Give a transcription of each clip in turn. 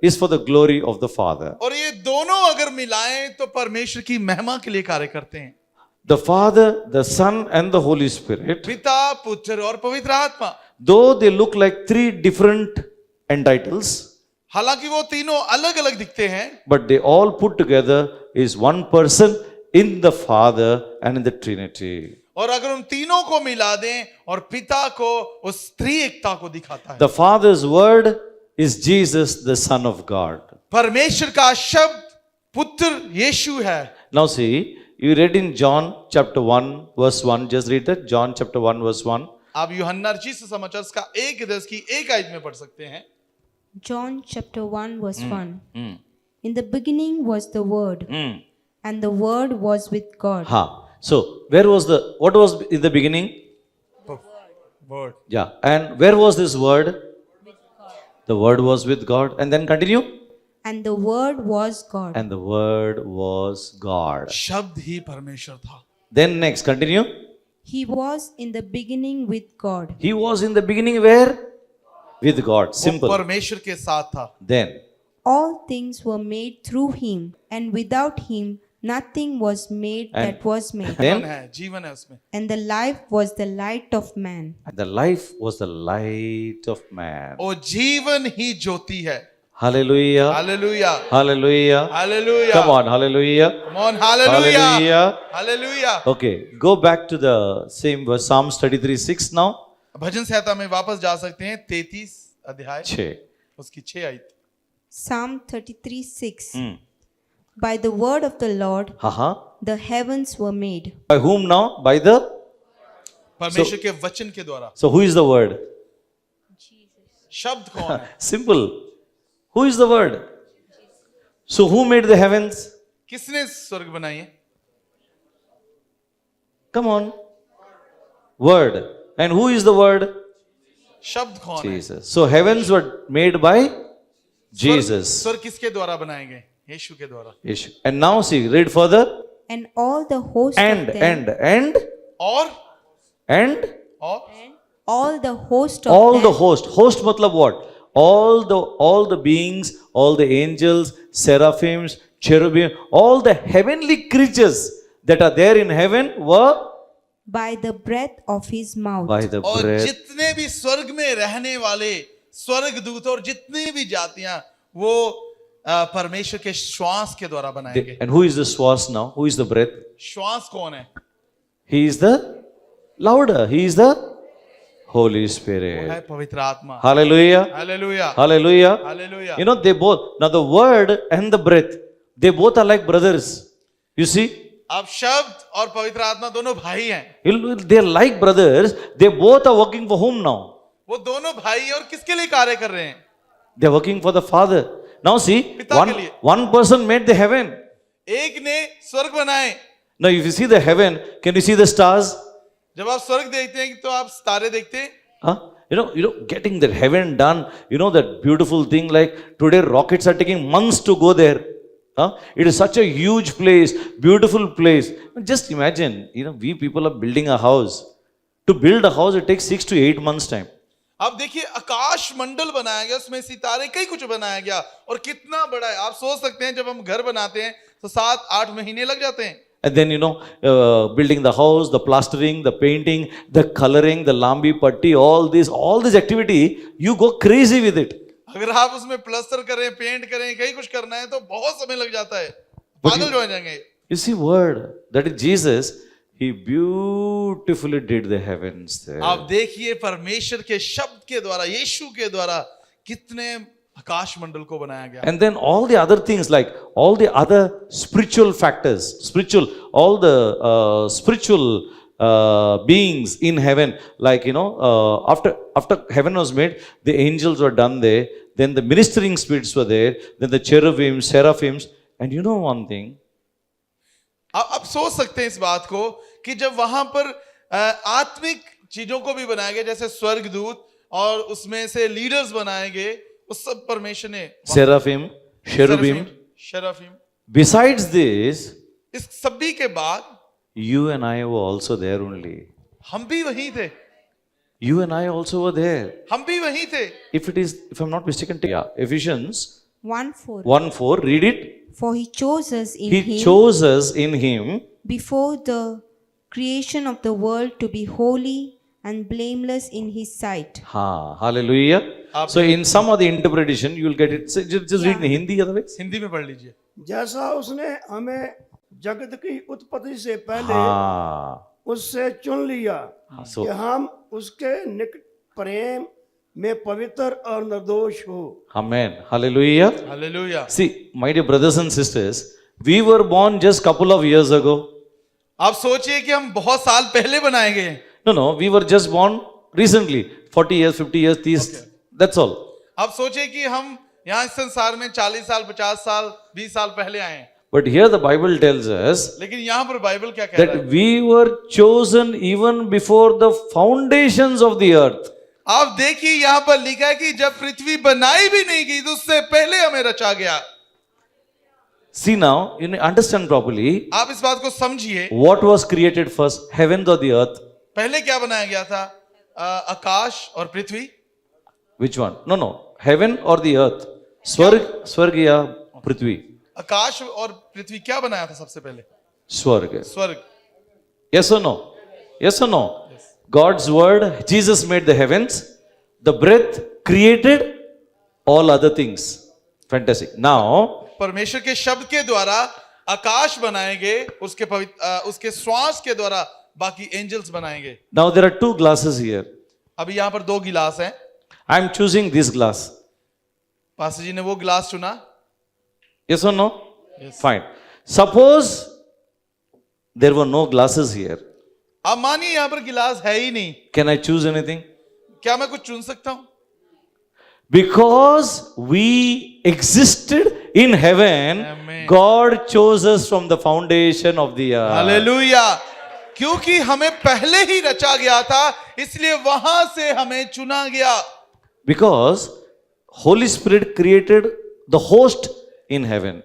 is for the glory of the Father. और ये दोनों अगर मिलाएं तो परमेश्वर की महिमा के लिए कार्य करते हैं। The Father, the Son, and the Holy Spirit, पिता, पुत्र और पवित्र आत्मा, though they look like three different entitles, हालांकि वो तीनों अलग अलग दिखते हैं, but they all put together is one person in the Father and in the Trinity. और अगर उन तीनों को मिला दें और पिता को उस त्रिएकता को दिखाता है। The Father's word is Jesus, the Son of God. परमेश्वर का शब्द पुत्र यीशु है। Now see, you read in John chapter 1 verse 1, just read that, John chapter 1 verse 1. आप यूहन्ना रचित सुसमाचार का 1:10 की एक आयत में पढ़ सकते हैं। John chapter 1 verse 1. In the beginning was the Word, and the Word was with God. So, what was in the beginning? Word. Yeah. And where was this word? The word was with God. And then continue. And the Word was God. And the word was God. शब्द ही परमेश्वर था। Then next, continue. He was in the beginning with God. He was in the beginning where? With God. वो Simple. परमेश्वर के साथ था। Then, All things were made through him, and without him nothing was made And- that was made. then जीवन है उसमें। And the life was the light of man. the life was the light of man. वो जीवन ही ज्योति है। Hallelujah. Hallelujah, Hallelujah. Hallelujah. Come on. Hallelujah. Come on, hallelujah, Hallelujah. Hallelujah. Okay. Go back to the same verse. Psalms 33:6 now. भजन संहिता में वापस जा सकते हैं 33 अध्याय 6. उसकी 6 आयत। Psalm 33:6. By the word of the Lord the heavens were made. By whom now? By the. परमेश्वर के वचन के द्वारा। So who is the word? शब्द कौन है? Simple. Who is the word? So who made the heavens? किसने स्वर्ग बनाई है? Come on. Word. And who is the word? शब्द कौन है? Jesus. So heavens were made by Jesus. स्वर्ग किसके द्वारा बनाए गए? यीशु के द्वारा। Yeshu. And now see, read further. And all the host And, of them, और all the host of all them, the host. Host matlab what? All the beings, all the angels, seraphims, cherubim, all the heavenly creatures that are there in heaven were by the breath of his mouth. by the और breath. जितने भी स्वर्ग में रहने वाले स्वर्गदूत और जितनी भी जातियां वो परमेश्वर के श्वास के द्वारा बनाए गए। And who is the swas now? Who is the breath? श्वास कौन है? He is the louder. He is the Holy है Spirit. पवित्र आत्मा। Hallelujah. Hallelujah, Hallelujah. Hallelujah. You know, they both, now the word and the breath, they both are like brothers. You see? अब शब्द और पवित्र आत्मा दोनों भाई हैं। They are like brothers. They both are working for whom now? वो दोनों भाई हैं और किसके लिए कार्य कर रहे हैं? They are working for the Father. Now see, पिता के लिए। one person made the heaven. एक ने स्वर्ग बनाए। Now if you see the heaven, can you see the stars? जब आप स्वर्ग देखते हैं तो आप तारे देखते हैं। Huh? You know, getting that heaven done, you know that beautiful thing, like today rockets are taking months to go there. Huh? It is such a huge place, beautiful place. Just imagine, you know, we people are building a house. To build a house, it takes 6 to 8 months time. आप देखिए आकाश मंडल बनाया गया, उसमें सितारे कई कुछ बनाया गया और कितना बड़ा है। आप सोच सकते हैं जब हम घर बनाते हैं तो 7-8 महीने लग जाते हैं। And then, you know, building the house, the plastering, the painting, the coloring, the lambi patti, all this activity, you go crazy with it. अगर आप उसमें प्लास्टर करें, पेंट करें, कई कुछ करना है तो बहुत समय लग जाता है, पागल हो जाएंगे। You see, word, that is Jesus, he beautifully did the heavens there. आप देखिए परमेश्वर के शब्द के द्वारा, यीशु के द्वारा कितने आकाश मंडल को बनाया गया। And then all the other things, like all the other spiritual factors, all the spiritual beings in heaven, like, you know, after heaven was made, the angels were done there, then the ministering spirits were there, then the cherubim, seraphims, and you know one thing, आप सोच सकते हैं इस बात को कि जब वहां पर आत्मिक चीजों को भी बनाया गया, जैसे स्वर्गदूत और उसमें से लीडर्स बनाए गए, उस सब परमेश्वर ने seraphim, cherubim. शराफिम। Besides this, इस सभी के बाद you and I were also there only. हम भी वहीं थे, You and I also were there. हम भी वहीं थे। If I'm not mistaken, yeah, Ephesians 1:4. 1:4. Read it. For he chose us in He him chose us in Him before the creation of the world to be holy and blameless in his sight. Hallelujah. So in some of the interpretation, you will get it. Just read in Hindi otherwise. Hindi में पढ़ लीजिए। जैसा उसने हमें जगत की उत्पत्ति से पहले उससे चुन लिया So- कि हम उसके निकट प्रेम में पवित्र और निर्दोष हो। Amen. Hallelujah. Hallelujah. See, my dear brothers and sisters, we were born just couple of years ago. आप सोचिए कि हम बहुत साल पहले बनाए गए हैं। No, we were just born recently. 40 years, 50 years, 30. That's all. आप सोचिए कि हम यहाँ इस संसार में 40 साल, 50 साल, 20 साल पहले आए हैं। But here the Bible tells us लेकिन यहाँ पर बाइबल क्या कह रहा है? that we were chosen even before the foundations of the earth. आप देखिए यहाँ पर लिखा है कि जब पृथ्वी बनाई भी नहीं गई तो उससे पहले हमें रचा गया। See now, you understand properly आप इस बात को समझिए। what was created first, heavens or the earth? पहले क्या बनाया गया था? आकाश और पृथ्वी। Which one? No. Heaven or the earth? स्वर्ग या पृथ्वी? आकाश और पृथ्वी क्या बनाया था सबसे पहले? स्वर्ग. स्वर्ग। Yes or no? Yes or no? God's word, Jesus made the heavens, the breath created all other things. Fantastic. Now, परमेश्वर के शब्द के द्वारा आकाश बनाएंगे, उसके श्वास के द्वारा बाकी एंजल्स बनाएंगे। now there are two glasses here. अभी यहाँ पर 2 गिलास हैं। I am choosing this glass. Pastor ji ने वो गिलास चुना। Yes or no? Yes. Fine. Suppose there were no glasses here. आप मानिए यहाँ पर गिलास है ही नहीं, Can I choose anything? क्या मैं कुछ चुन सकता हूं? Because we existed in heaven, Amen. God chose us from the foundation of the earth. Hallelujah. क्योंकि हमें पहले ही रचा गया था, इसलिए वहां से हमें चुना गया। Because Holy Spirit created the host in heaven.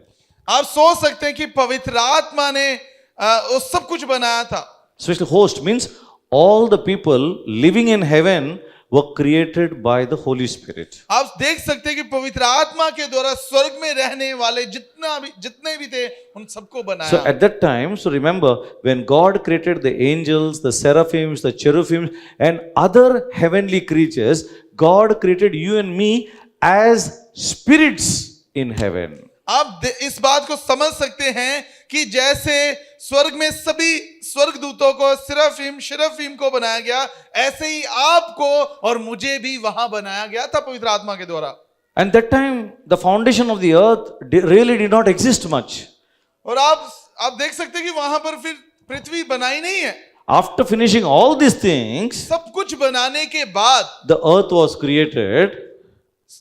आप सोच सकते हैं कि पवित्र आत्मा ने वो सब कुछ बनाया था। Especially host means all the people living in heaven were created by the Holy Spirit. आप देख सकते हैं कि पवित्र आत्मा के द्वारा स्वर्ग में रहने वाले जितने भी थे उन सबको So बनाया। at that time, so remember, when God created the angels, the seraphims, the cherubims, and other heavenly creatures, God created you and me as spirits in heaven. आप इस बात को समझ सकते हैं कि जैसे स्वर्ग में सभी स्वर्गदूतों को शरफीम को बनाया गया, ऐसे ही आपको और मुझे भी वहां बनाया गया था पवित्र आत्मा के द्वारा। And that time, the foundation of the earth really did not exist much. और आप देख सकते हैं कि वहां पर फिर पृथ्वी बनाई नहीं है। After finishing all these things, सब कुछ बनाने के बाद the earth was created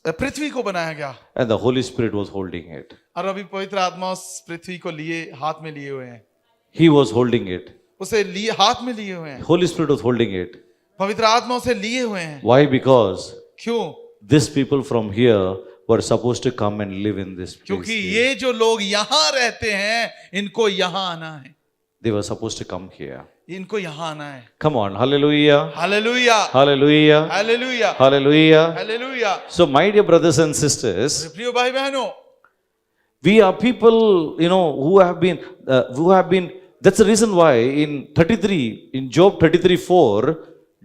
पृथ्वी को बनाया गया, and the Holy Spirit was holding it. और अभी पवित्र आत्मा उस पृथ्वी को हाथ में लिए हुए हैं। He was holding it. उसे हाथ में लिए हुए हैं। Holy Spirit was holding it. पवित्र आत्मा उसे लिए हुए हैं। Why? Because क्यों? these people from here were supposed to come and live in this place. क्योंकि ये जो लोग यहाँ रहते हैं, इनको यहाँ आना है। They were supposed to come here. इनको यहाँ आना है। Come on, hallelujah, hallelujah, hallelujah, hallelujah, hallelujah. Hallelujah. So, my dear brothers and sisters, प्रिय भाई बहनों, we are people, who have been. That's the reason why in Job 33:4,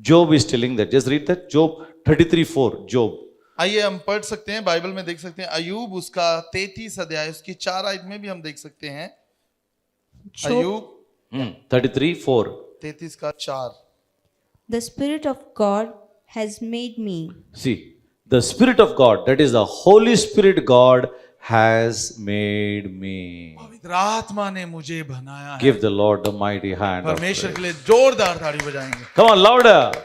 Job is telling that. Just read that, Job 33:4, Job. आइए हम पढ़ सकते हैं, Bible में देख सकते हैं। अयूब उसका 33 अध्याय उसकी 4 आयत में भी हम देख सकते हैं। अयूब 33:4. 33 का 4। The Spirit of God has made me. See, the Spirit of God, that is the Holy Spirit God, has made me. पवित्र आत्मा ने मुझे बनाया है। Give the Lord the mighty hand. of परमेश्वर praise. के लिए जोरदार ताड़ी बजाएंगे, Come on, louder.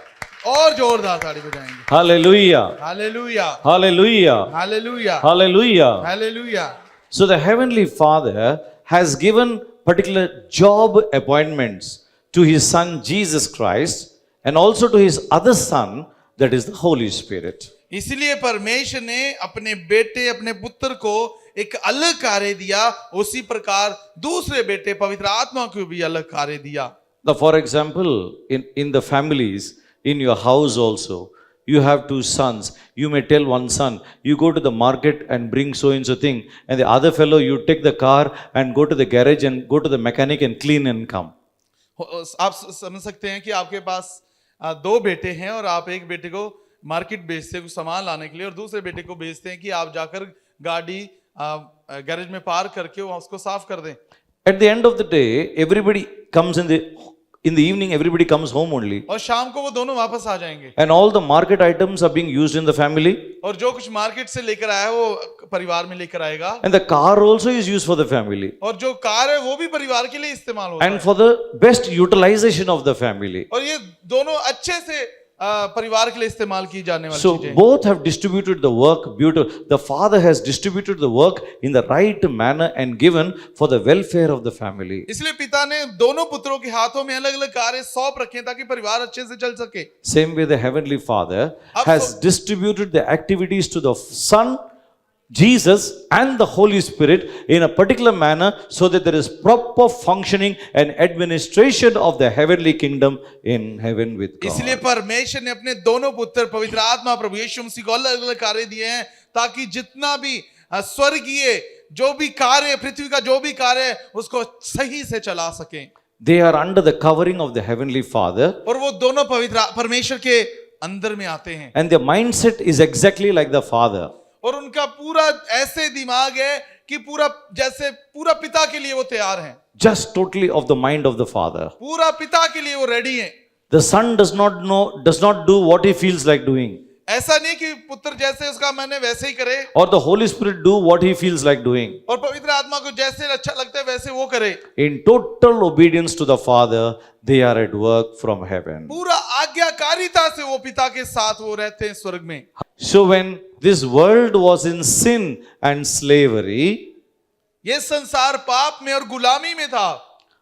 और जोरदार ताड़ी बजाएंगे। Hallelujah. Hallelujah, Hallelujah. Hallelujah, Hallelujah. Hallelujah. So the Heavenly Father has given particular job appointments to His Son Jesus Christ and also to His other Son, that is the Holy Spirit. इसलिए परमेश्वर ने अपने बेटे अपने पुत्र को एक अलग कार्य दिया, उसी प्रकार दूसरे बेटे पवित्र आत्मा को भी अलग कार्य दिया। Now, for example, in the families, in your house also, you have two sons. You may tell one son, you go to the market and bring so and so thing, and the other fellow, you take the car and go to the garage and go to the mechanic and clean and come. आप समझ सकते हैं कि आपके पास दो बेटे हैं और आप एक बेटे को मार्केट भेजते हैं कुछ सामान लाने के लिए और दूसरे बेटे को भेजते हैं कि आप जाकर गाड़ी गैरेज में पार्क करके उसको साफ कर दें. At the end of the day, everybody comes in the evening, everybody comes home only. और शाम को वो दोनों वापस आ जाएंगे. And all the market items are being used in the family. और जो कुछ मार्केट से लेकर आया है वो परिवार में लेकर आएगा. And the car also is used for the family. और जो कार है वो भी परिवार के लिए इस्तेमाल होता है. And for the best utilization of the family. और ये दोनों अच्छे से परिवार के लिए इस्तेमाल की जाने वाली So चीजें. both have distributed the work beautiful. The father has distributed the work in the right manner and given for the welfare of the family. इसलिए पिता ने दोनों पुत्रों के हाथों में अलग अलग कार्य सौंप रखे ताकि परिवार अच्छे से चल सके. Same way the heavenly father has distributed the activities to the son, Jesus and the Holy Spirit in a particular manner so that there is proper functioning and administration of the heavenly kingdom in heaven with God. इसलिए परमेश्वर ने अपने दोनों पुत्र पवित्र आत्मा प्रभु यीशु मसीह को अलग अलग कार्य दिए हैं ताकि जितना भी स्वर्गीय जो भी कार्य पृथ्वी का जो भी कार्य है उसको सही से चला सकें. They are under the covering of the heavenly father और वो दोनों पवित्र परमेश्वर के अंदर में आते हैं. and their mindset is exactly like the father. और उनका पूरा ऐसे दिमाग है कि पूरा जैसे पूरा पिता के लिए वो तैयार हैं. Just totally of the mind of the father. पूरा पिता के लिए वो रेडी हैं. The son does not do what he feels like doing. ऐसा नहीं कि पुत्र जैसे उसका मैंने वैसे ही करे Or the Holy Spirit do what he feels like doing. और पवित्र आत्मा को जैसे अच्छा लगता है वैसे वो करे. In total obedience to the Father, they are at work from heaven. पूरा आज्ञाकारिता से वो पिता के साथ वो रहते हैं स्वर्ग में. So when this world was in sin and slavery, ये संसार पाप में और गुलामी में था.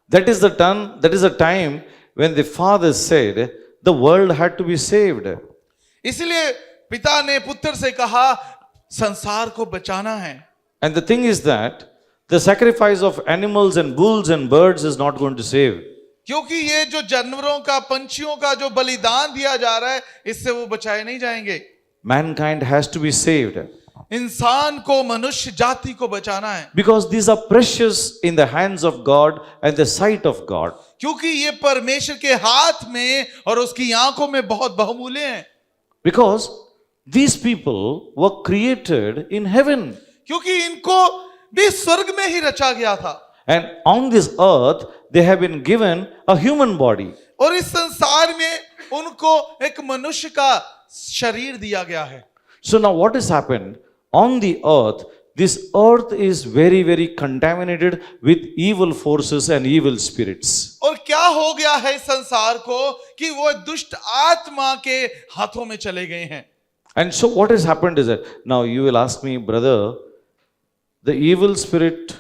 that is the time when the Father said the world had to be saved. इसलिए पिता ने पुत्र से कहा संसार को बचाना है. And the thing is that the sacrifice of animals and bulls and birds is not going to save. क्योंकि ये जो जानवरों का पंछियों का जो बलिदान दिया जा रहा है इससे वो बचाए नहीं जाएंगे. Mankind has to be saved. इंसान को मनुष्य जाति को बचाना है. Because these are precious in the hands of God and the sight of God. क्योंकि ये परमेश्वर के हाथ में और उसकी आंखों में बहुत बहुमूल्य हैं. Because these people were created in heaven. क्योंकि इनको भी स्वर्ग में ही रचा गया था. And on this earth, they have been given a human body. और इस संसार में उनको एक मनुष्य का शरीर दिया गया है. So now what has happened? On the earth, this earth is very, very contaminated with evil forces and evil spirits. और क्या हो गया है इस संसार को कि वो दुष्ट आत्मा के हाथों में चले गए हैं. And so what has happened is that, now you will ask me, brother, the evil spirit,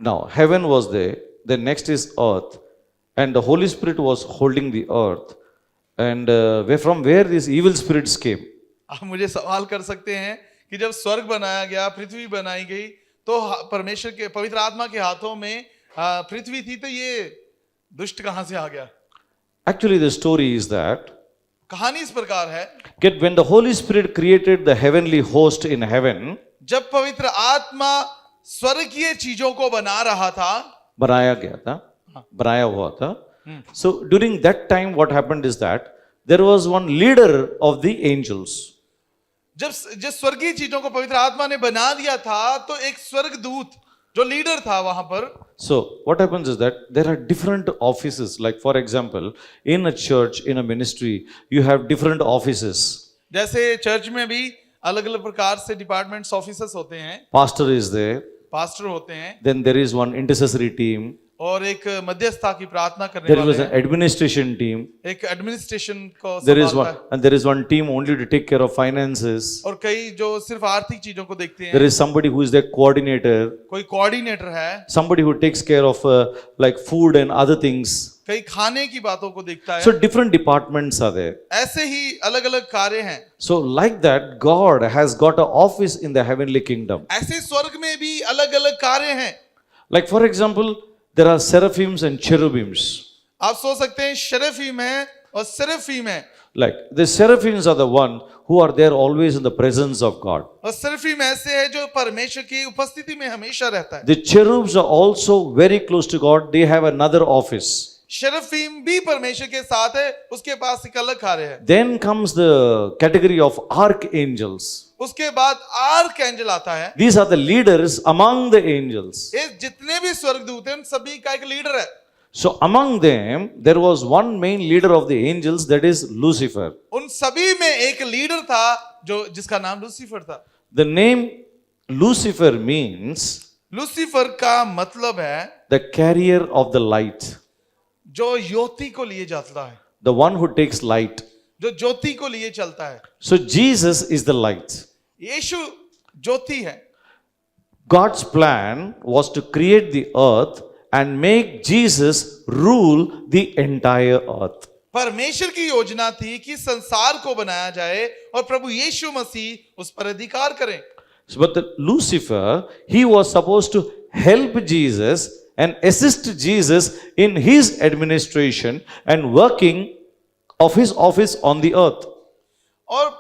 now heaven was there, then next is earth, and the Holy Spirit was holding the earth. And from where these evil spirits came? आप मुझे सवाल कर सकते हैं कि जब स्वर्ग बनाया गया पृथ्वी बनाई गई तो परमेश्वर के पवित्र आत्मा के हाथों में पृथ्वी थी तो ये दुष्ट कहां से आ गया. Actually, the story is that कहानी इस प्रकार है when the Holy Spirit created the heavenly host in heaven, जब पवित्र आत्मा स्वर्गीय चीजों को बना रहा था, बनाया गया था, बनाया हुआ था. So during that time, what happened is that there was one leader of the angels. जब जिस स्वर्गीय चीजों को पवित्र आत्मा ने बना दिया था तो एक स्वर्गदूत जो लीडर था वहां पर. So what happens is that there are different offices. Like for example, in a church, in a ministry, you have different offices. जैसे चर्च में भी अलग अलग प्रकार से डिपार्टमेंट्स ऑफिसर्स होते हैं. Pastor is there. पास्टर होते हैं. Then there is one intercessory team. और एक मध्यस्थता की प्रार्थना करने There वाले is an हैं. administration team. एक एडमिनिस्ट्रेशन को There is संभालता one, है. and there is one team only to take care of finances. और कई जो सिर्फ आर्थिक चीजों को देखते There हैं. is somebody who is the coordinator. कोई कोऑर्डिनेटर है. Somebody who takes care of like food and other things. कई खाने की बातों को देखता है. So different departments are there. ऐसे ही अलग अलग कार्य हैं. So like that, God has got an office in the heavenly kingdom. ऐसे स्वर्ग में भी अलग अलग कार्य हैं. Like for example, there are seraphims and cherubims. आप सोच सकते हैं शेरफीम है और सेरेफीम है. Like the seraphims are the one who are there always in the presence of God. और सर्फीम ऐसे है जो परमेश्वर की उपस्थिति में हमेशा रहता है। The cherubs are also very close to God. They have another office. शरफीम भी परमेश्वर के साथ है, उसके पास एक अलग कार्य है। Then comes the category of archangels. उसके बाद आर्क एंजल आता है। These are the leaders among the angels. ये जितने भी स्वर्गदूत हैं उन सभी का एक लीडर है। So among them, there was one main leader of the angels, that is Lucifer. उन सभी में एक लीडर था जो जिसका नाम लूसीफर था। The name Lucifer means Lucifer का मतलब है the carrier of the light, जो ज्योति को लिए जाता है, the one who takes light. जो ज्योति को लिए चलता है। So Jesus is the light. यीशु ज्योति है। God's plan was to create the earth and make Jesus rule the entire earth. परमेश्वर की योजना थी कि संसार को बनाया जाए और प्रभु यीशु मसीह उस पर अधिकार करें। But Lucifer, he was supposed to help Jesus and assist Jesus in his administration and working of his office on the earth. और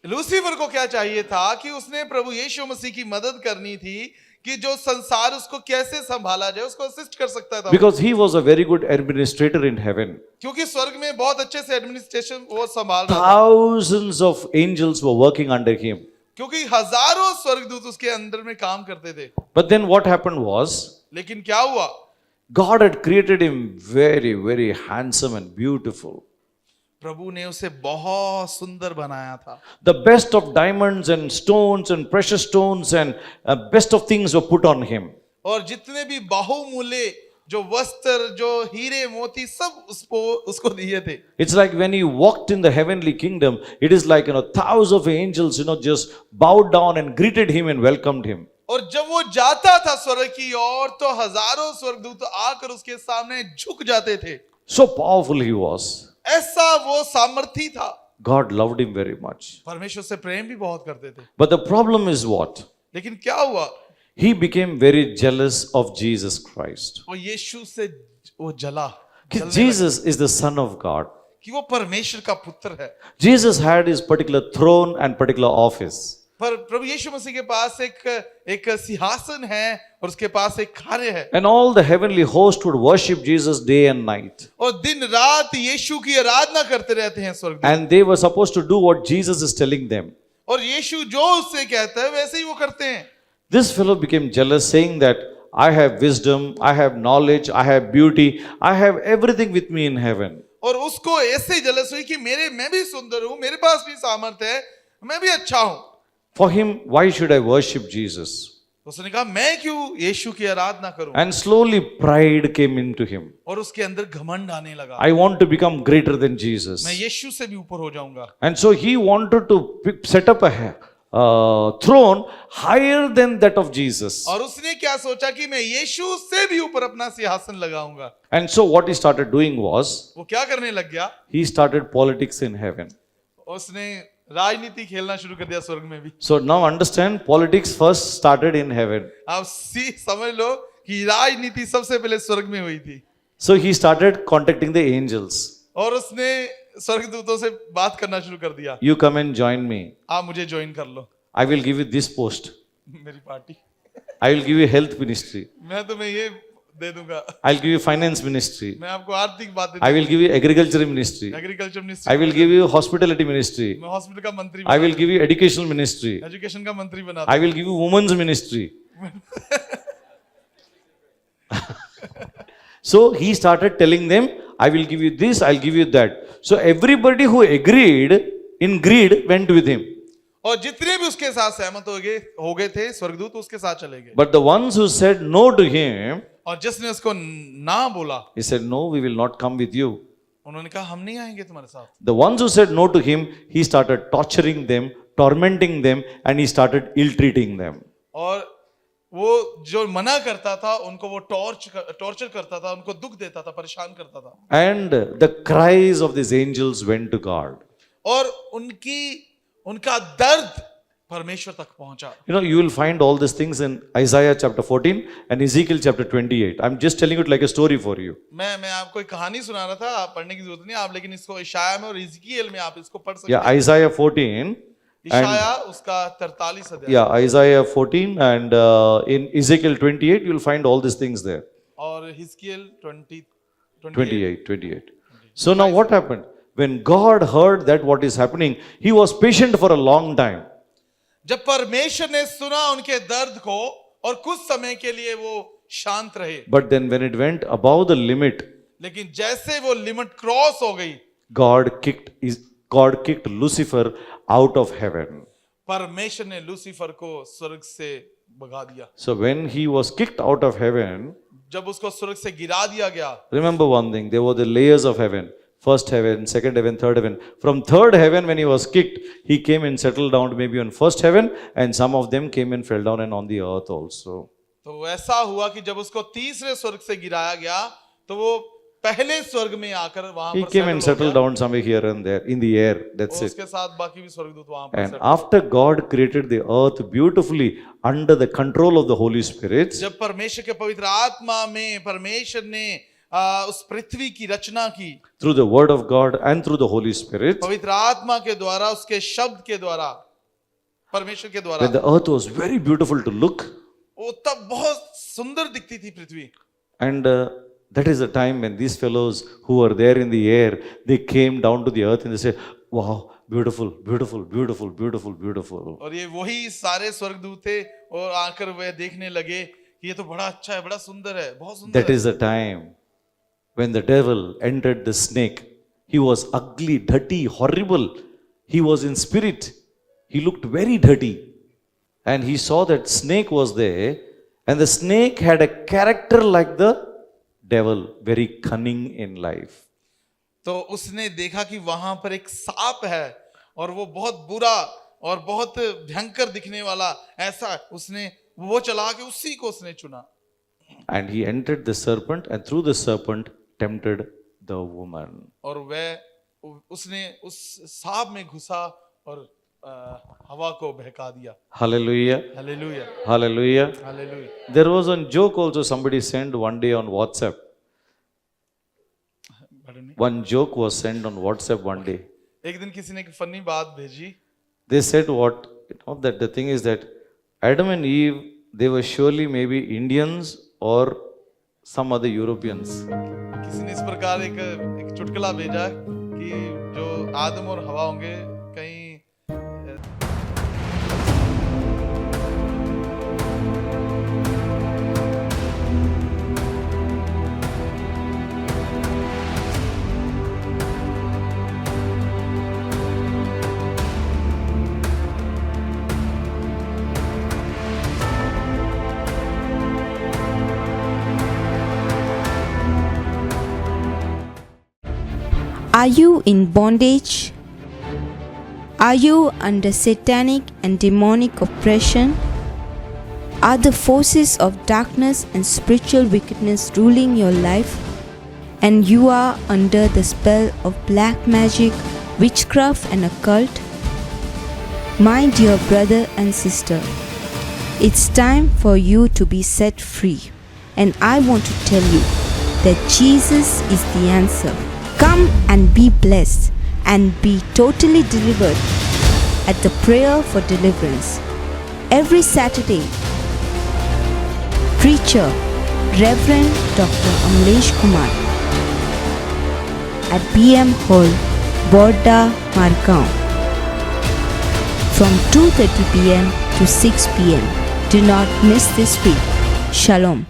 लूसीफर को क्या चाहिए था कि उसने प्रभु यीशु मसीह की मदद करनी थी कि जो संसार उसको कैसे संभाला जाए, उसको असिस्ट कर सकता था। Because he was a very good administrator in heaven. क्योंकि स्वर्ग में बहुत अच्छे से एडमिनिस्ट्रेशन वो संभाल रहा था। Thousands of angels were working under him. क्योंकि हजारों स्वर्गदूत उसके अंदर में काम करते थे। But then what happened was, लेकिन क्या हुआ? God had created him very, very handsome and beautiful. प्रभु ने उसे बहुत सुंदर बनाया था। The best of diamonds and stones and precious stones and best of things were put on him. और जितने भी बहुमूल्य जो वस्त्र, जो हीरे मोती सब उसको दिए थे। It's like when he walked in the heavenly kingdom, it is like, thousands of angels, just bowed down and greeted him and welcomed him. और जब वो जाता था स्वर्ग की ओर तो हजारों स्वर्गदूत आकर उसके सामने झुक जाते थे। So powerful he was. ऐसा वो सामर्थी था। God loved him very much. परमेश्वर से प्रेम भी बहुत करते थे। But the problem is what? लेकिन क्या हुआ? He became very jealous of Jesus Christ. वो यीशु से वो जला। Jesus is the Son of God. कि वो परमेश्वर का पुत्र है। Jesus had his particular throne and particular office. पर प्रभु यीशु मसीह के पास एक सिंहासन है और उसके पास एक कार्य है। And all the heavenly host would worship Jesus day and night. और दिन रात यीशु की आराधना करते रहते हैं स्वर्गदूत। And they were supposed to do what Jesus is telling them. और यीशु जो उससे कहता है वैसे ही वो करते हैं। This fellow became jealous, saying that I have wisdom, I have knowledge, I have beauty, I have everything with me in heaven. और उसको ऐसे जलस हुई कि मैं भी सुंदर हूं, मेरे पास भी सामर्थ्य है, मैं भी अच्छा हूं। For him, why should I worship Jesus? उसने कहा मैं क्यों यीशु की आराधना करूं? And slowly pride came into him. और उसके अंदर घमंड आने लगा। I want to become greater than Jesus. मैं यीशु से भी ऊपर हो जाऊंगा। And so he wanted to set up a throne higher than that of Jesus. और उसने क्या सोचा कि मैं यीशु से भी ऊपर अपना सिंहासन लगाऊंगा। And so what he started doing was, वो क्या करने लग गया? he started politics in heaven. उसने राजनीति खेलना शुरू कर दिया स्वर्ग में भी। So now understand, politics first started in heaven. आप समझ लो कि राजनीति सबसे पहले स्वर्ग में हुई थी। So he started contacting the angels. और उसने स्वर्गदूतों से बात करना शुरू कर दिया। You come and join me. आप मुझे ज्वाइन कर लो। I will give you this post. मेरी party. I will give you health ministry. मैं तुम्हें ये दे दूंगा। I'll give you finance ministry. मैं आपको आर्थिक बात दे I will give you agriculture ministry. Agriculture ministry. I will give you hospitality ministry. मैं हॉस्पिटल का मंत्री I will give you educational ministry. Education का मंत्री बना I will give you women's ministry. So he started telling them, I will give you this, I'll give you that. So everybody who agreed in greed went with him. और जितने भी उसके साथ सहमत हो गए थे स्वर्गदूत उसके साथ चले गए। But the ones who said no to him, और जिसने उसको ना बोला, he said, no, we will not come with you. उन्होंने कहा हम नहीं आएंगे तुम्हारे साथ। The ones who said no to him, he started torturing them, tormenting them, and he started ill-treating them. और वो जो मना करता था उनको वो टॉर्चर करता था, उनको दुख देता था, परेशान करता था। And the cries of these angels went to God. और उनका दर्द परमेश्वर तक पहुंचा। You know, you will find all these things in Isaiah chapter 14 and Ezekiel chapter 28. I'm just telling it like a story for you. मैं आपको एक कहानी सुना रहा था, आप पढ़ने की जरूरत नहीं आप, लेकिन इसको इशाया में और इज़कियल में आप इसको पढ़ सकते Yeah, हैं। Isaiah 14. इशाया उसका 43 अध्याय Yeah, Isaiah 14 and in Ezekiel 28, you will find all these things there. और हिजकियल 28. So now what happened? When God heard that what is happening, he was patient for a long time. जब परमेश्वर ने सुना उनके दर्द को और कुछ समय के लिए वो शांत रहे, But then when it went above the limit, लेकिन जैसे वो लिमिट क्रॉस हो गई, God kicked Lucifer out of heaven. परमेश्वर ने लूसीफर को स्वर्ग से भगा दिया। So when he was kicked out of heaven, जब उसको स्वर्ग से गिरा दिया गया, remember one thing, there were the layers of heaven. First heaven, second heaven, third heaven. From third heaven, when he was kicked, he came and settled down maybe on first heaven, and some of them came and fell down and on the earth also. तो ऐसा हुआ कि जब उसको तीसरे स्वर्ग से गिराया गया, तो वो पहले स्वर्ग में आकर वहां He पर came and settled down somewhere here and there in the air. That's it. उसके साथ बाकी भी स्वर्गदूत वहां पर And settle। after God created the earth beautifully under the control of the Holy Spirit, जब परमेश्वर के पवित्र आत्मा में परमेश्वर ने उस पृथ्वी की रचना की, through the word of God and through the Holy Spirit, पवित्र आत्मा के द्वारा, उसके शब्द के द्वारा, परमेश्वर के द्वारा, when the earth was very beautiful to look, वो तब बहुत सुंदर दिखती थी पृथ्वी। and that is the time when these fellows who were there in the air, they came down to the earth and they said, wow, beautiful, beautiful, beautiful, beautiful, beautiful. और ये वही सारे स्वर्गदूत थे और आकर वे देखने लगे कि ये तो बड़ा अच्छा है, बड़ा सुंदर है, बहुत सुंदर That is the time when the devil entered the snake. He was ugly, dirty, horrible. He was in spirit. He looked very dirty. And he saw that snake was there, and the snake had a character like the devil, very cunning in life. तो उसने देखा कि वहां पर एक सांप है और वो बहुत बुरा और बहुत भयंकर दिखने वाला, ऐसा उसने वो चला के उसी को उसने चुना। And he entered the serpent, and through the serpent tempted the woman. और वह उसने उस सांप में घुसा और हवा को बहका दिया। Hallelujah. Hallelujah, Hallelujah. Hallelujah. There was a joke also somebody sent one day on WhatsApp. One joke was sent on WhatsApp one day. एक दिन किसी ने एक फनी बात भेजी। They said what? That the thing is that Adam and Eve, they were surely maybe Indians or some other Europeans. किसी ने इस प्रकार एक चुटकुला भेजा कि जो आदम और हवा होंगे कहीं Are you in bondage? Are you under satanic and demonic oppression? Are the forces of darkness and spiritual wickedness ruling your life? And you are under the spell of black magic, witchcraft, and occult? My dear brother and sister, it's time for you to be set free. And I want to tell you that Jesus is the answer. Come and be blessed and be totally delivered at the prayer for deliverance. Every Saturday, preacher Reverend Dr. Amlesh Kumar at BM Hall, Borda, Margaon from 2:30 p.m. to 6 p.m. Do not miss this week. Shalom.